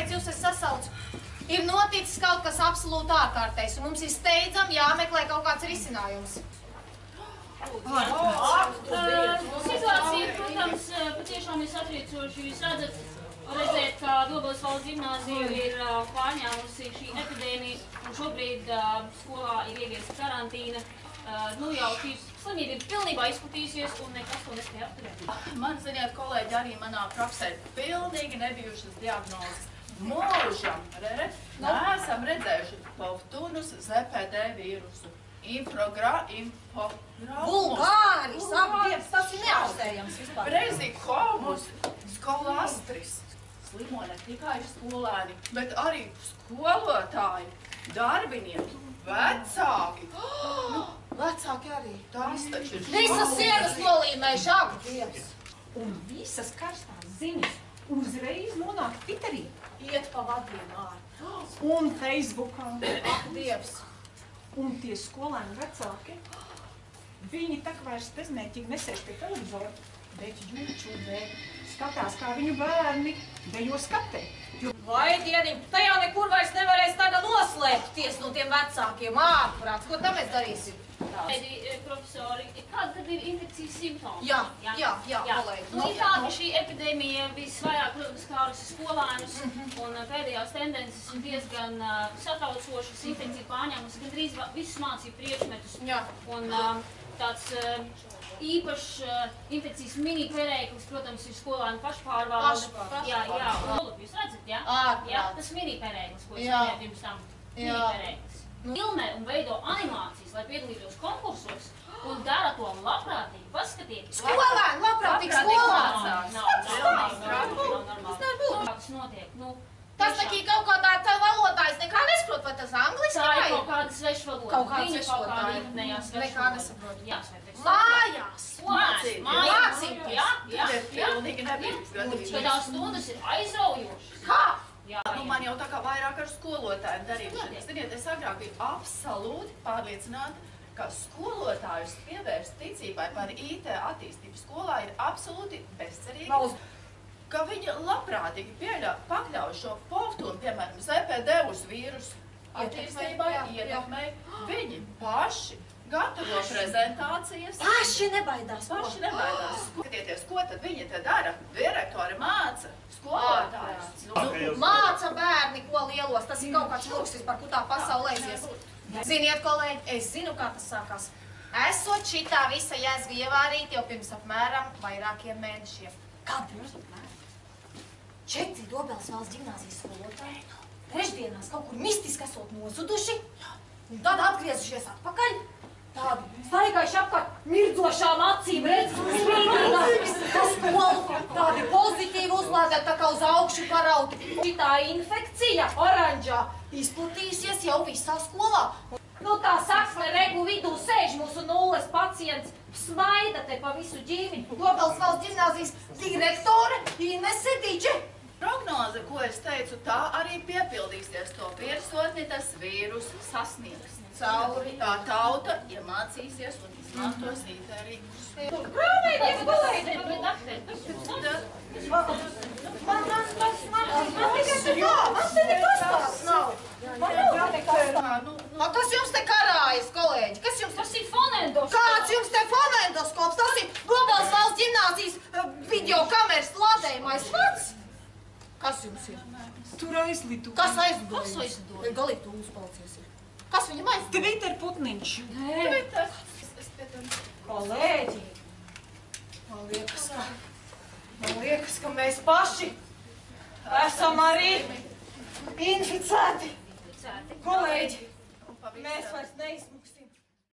kāpēc jūs es sasaucu? Ir noticis kaut kas absolūti ārkārtējs, un mums ir steidzami jāmeklē kaut kāds risinājums. Situācija, protams, patiešām ir satriecoša. Jūs redzēt, ka Dobeles valsts ģimnāzija ir pārņēmusi šī epidēmija, un šobrīd skolā ir ieviesta karantīna. Jau šī slimība ir pilnībā izplatījusies, un nekas to nespēja apturēt. Man, ziniet, kolēģi, arī manā praksē pilnīgi nebijušas diagnozes. Mūžam, neesam redzējuši Povtunus ZPD vīrusu. Bulgāris, apdievs, tas ir neaustējams vispār. Brezikomus, skolastris. Slimo ne tikai skolēni, bet arī skolotāji, darbinieki, vecāki. Vecāki arī. Tas taču ir Visas sienas nolīmējuši, ak, Dievs. Un visas karstās ziņas uzreiz nonāk Twitterī. Iet pa vadiem ārā. Un Facebookā. Ak, Dievs. Un tie skolēni vecāki, viņi tak vairs bezmērķīgi nesēž pie televizora, bet YouTube skatās, kā viņu bērni dejo skatē. Vai, dieniņ, te jau nekur vairs nevarēs tagad noslēpties no tiem vecākiem ārprāts. Ko tam mēs darīsim? Profesori, kāda tad ir infekcijas simptomi? Jā, kolēģi. Ir tā, ka šī epidēmija visvairāk, protams, skārusi skolēnus, un pēdējās tendences ir diezgan satraucošas. Infekcija pārņēmusi gandrīz visus mācību priekšmetus. Un tāds īpašs infekcijas mini-perēklis, protams, ir skolēnu pašpārvalde. Jā, un jūs redzat, jā? Jā, tas mini-perēklis, ko es minēju pirms tam. Mini-perēklis. Filmē un veido animācijas, lai piedalītos konkursos, un dara to labprātīgi. Paskatieties! Skolēni, labprātīgi skolēni! Nav normāli. Tas notiek. Tas nekī kaut kādā tā valodā, es nekā nesaprotu, vai tas angliski vai? Tā ir kaut kāda svešvaloda. Kaut kāda svešvaloda. Kaut kāda īpatnējā svešvaloda. Nekā nesaprotu. Mājās! Mācīties! Jā. Pilnīgi nebijis gadījums. Bet tās stundas ir aizraujošas. Kā? Man jau tā kā vairāk ar skolotājiem darījuši. Ziniet, es agrāk biju absolūti pārliecināta, ka skolotājus pievērst ticībai par IT attīstību skolā ir absolūti bezcerīgi. Ka viņi labprātīgi pakļauj šo Povtunu, piemēram, ZPD uz vīrusu attīstībai, ietekmēji. Viņi paši gatavo prezentācijas. Paši nebaidās. Skatieties, ko tad viņi te dara? Direktori māca skolotājus. Māca bērni, ko lielos. Tas ir kaut kāds lūks vispār, kur tā pasaulē aizies. Ziniet, kolēģi, es zinu, kā tas sākās. Esot šitā visa jēzga ievārīta jau pirms apmēram vairākiem mēnešiem. Kādreiz apmēram? 4 Dobeles valsts ģimnāzijas skolotāji trešdienās kaut kur mistiski esot nozuduši, un tad atgriezušies atpakaļ. Tādi staigājuši apkārt mirdzošām acīm, redz, spīdīgās pa skolu, tādi pozitīvi uzlādēti, tā kā uz augšu parauti. Šitā infekcija oranžā izplatījusies jau visā skolā. Tā saksne regu vidū sēž mūsu nulles pacients, smaida te pa visu ģīmi. Dobeles valsts ģimnāzijas direktore Inese Diģe. Prognoze, ko es teicu, tā arī piepildīsies. To virsotni tas vīrus sasniegs. Cauri tā tauta iemācīsies un izmantos IT rīkus. Krāmēties, kolēģi! Man te nekas tās nav. Kas jums te karājas, kolēģi? Tas ir fonendoskops. Kāds jums te fonendoskops? Tas ir Dobeles valsts ģimnāzijas videokameras lādējumais vats. Kas jums ir? Tur aizlido. Kas aizlidoja? Galīgi tu uzpalcies ir. Kas viņam aizlidoja? Twitter putniņš. Kolēģi, man liekas, ka mēs paši esam arī inficēti. Kolēģi, mēs vairs neizmantojam.